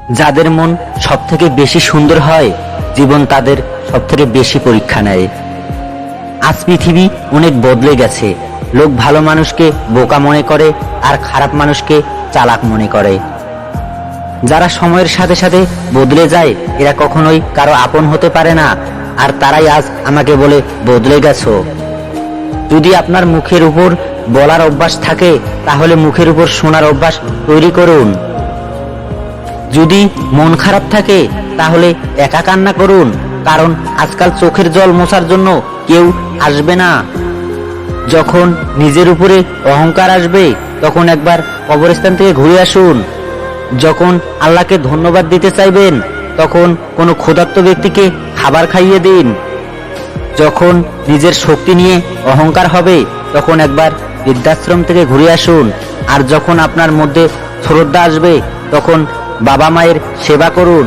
যাদের মন সবথেকে বেশি সুন্দর হয়, জীবন তাদের সবথেকে বেশি পরীক্ষা নেয়। আজ পৃথিবী অনেক বদলে গেছে। লোক ভালো মানুষকে বোকা মনে করে আর খারাপ মানুষকে চালাক মনে করে। যারা সময়ের সাথে সাথে বদলে যায়, এরা কখনোই কারো আপন হতে পারে না। আর তারাই আজ আমাকে বলে বদলে গেছো। যদি আপনার মুখের উপর বলার অভ্যাস থাকে, তাহলে মুখের উপর শোনার অভ্যাস তৈরি করুন। যদি মন খারাপ থাকে, তাহলে একা কান্না করুন, কারণ আজকাল চোখের জল মোছার জন্য কেউ আসবে না। যখন নিজের উপরে অহংকার আসবে, তখন একবার কবরস্থান থেকে ঘুরে আসুন। যখন আল্লাহকে ধন্যবাদ দিতে চাইবেন, তখন কোনো ক্ষুধার্ত ব্যক্তিকে খাবার খাইয়ে দিন। যখন নিজের শক্তি নিয়ে অহংকার হবে, তখন একবার বৃদ্ধাশ্রম থেকে ঘুরে আসুন। আর যখন আপনার মধ্যে শ্রদ্ধা আসবে, তখন বাবা মায়ের সেবা করুন।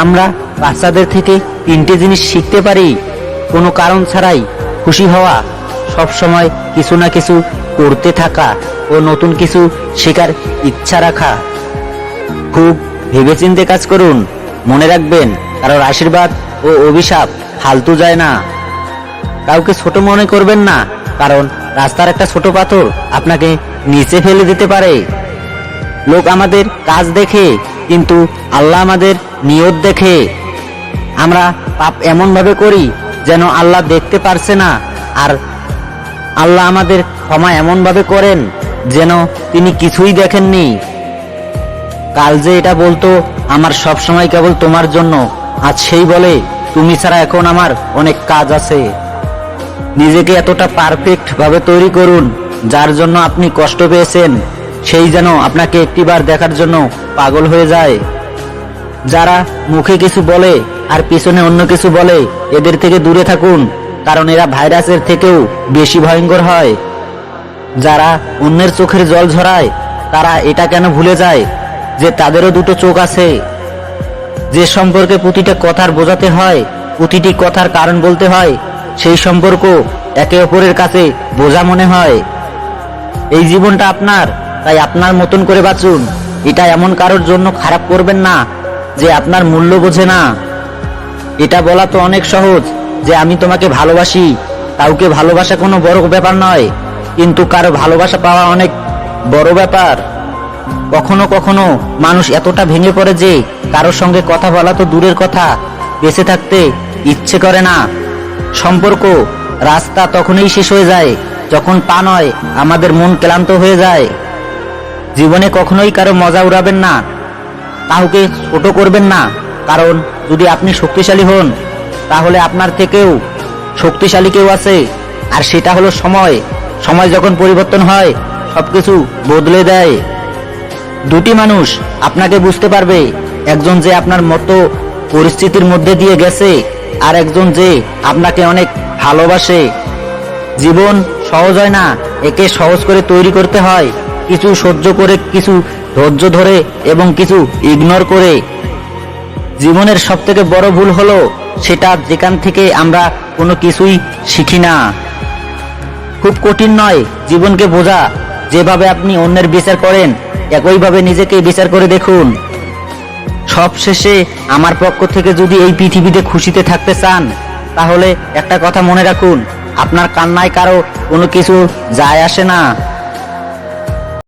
আমরা বাচ্চাদের থেকে 3টে জিনিস শিখতে পারি: কোনো কারণ ছাড়াই খুশি হওয়া, সব সময় কিছু না কিছু করতে থাকা ও নতুন কিছু শেখার ইচ্ছা রাখা। খুব ভেবেচিন্তে কাজ করুন। মনে রাখবেন, কারোর আশীর্বাদ ও অভিশাপ ফালতু যায় না। কাউকে ছোট মনে করবেন না, কারণ রাস্তার একটা ছোট পাথর আপনাকে নিচে ফেলে দিতে পারে। লোক আমাদের কাজ দেখে, কিন্তু আল্লাহ আমাদের নিয়ত দেখে। আমরা পাপ এমন ভাবে করি যেন আল্লাহ দেখতে পারছে না, আর আল্লাহ আমাদের ক্ষমা এমন ভাবে করেন যেন তিনি কিছুই দেখেননি। কাল যে এটা বলতো, আমার সব সময় কেবল তোমার জন্য, আজ সেই বলে, তুমি ছাড়া এখন আমার অনেক কাজ আছে। নিজেকে এতটা পারফেক্ট ভাবে তৈরি করুন, যার জন্য আপনি কষ্ট পেয়েছেন সেই যেন আপনাকে একটিবার দেখার জন্য পাগল হয়ে যায়। যারা মুখে কিছু বলে আর পিছনে অন্য কিছু বলে, এদের থেকে দূরে থাকুন, কারণ এরা ভাইরাসের থেকেও বেশি ভয়ঙ্কর হয়। যারা অন্যের চোখের জল ঝরায়, তারা এটা কেন ভুলে যায় যে তাদেরও দুটো চোখ আছে। যে সম্পর্কে প্রতিটা কথার বোঝাতে হয়, প্রতিটি কথার কারণ বলতে হয়, সেই সম্পর্ক একে অপরের কাছে বোঝা মনে হয়। এই জীবনটা আপনার, তাই আপনার মতন করে বাঁচুন। এটা এমন কারোর জন্য খারাপ করবেন না যে আপনার মূল্য বোঝে না। এটা বলা তো অনেক সহজ যে আমি তোমাকে ভালোবাসি। কাউকে ভালোবাসা কোনো বড় ব্যাপার নয়, কিন্তু কারো ভালোবাসা পাওয়া অনেক বড় ব্যাপার। কখনো কখনো মানুষ এতটা ভেঙে পড়ে যে কারোর সঙ্গে কথা বলা তো দূরের কথা, বেঁচে থাকতে ইচ্ছে করে না। সম্পর্ক রাস্তা তখনই শেষ হয়ে যায় যখন পা নয়, আমাদের মন ক্লান্ত হয়ে যায়। জীবনে কখনোই কারো মজা উড়াবেন না, কাউকে ছোট করবেন না, কারণ যদি আপনি শক্তিশালী হন, তাহলে আপনার থেকেও শক্তিশালী কেউ আছে, আর সেটা হলো সময়। সময় যখন পরিবর্তন হয়, সবকিছু বদলে দেয়। দুটি মানুষ আপনাকে বুঝতে পারবে, একজন যে আপনার মতো পরিস্থিতির মধ্যে দিয়ে গেছে, আর একজন যে আপনাকে অনেক ভালোবাসে। জীবন সহজ হয় না, একে সহজ করে তৈরি করতে হয়। কিছু সহ্য করে, কিছু ধৈর্য ধরে এবং কিছু ইগনোর করে। জীবনের সবথেকে বড় ভুল হলো সেটা যেখান থেকে আমরা কোনো কিছুই শিখি না। খুব কঠিন নয় জীবনকে বোঝা। যেভাবে আপনি অন্যের বিচার করেন, একইভাবে নিজেকে বিচার করে দেখুন। সব শেষে আমার পক্ষ থেকে যদি এই পৃথিবীতে খুশিতে থাকতে চান, তাহলে একটা কথা মনে রাখুন, আপনার কান্নায় কারো কোনো কিছু যায় আসে না।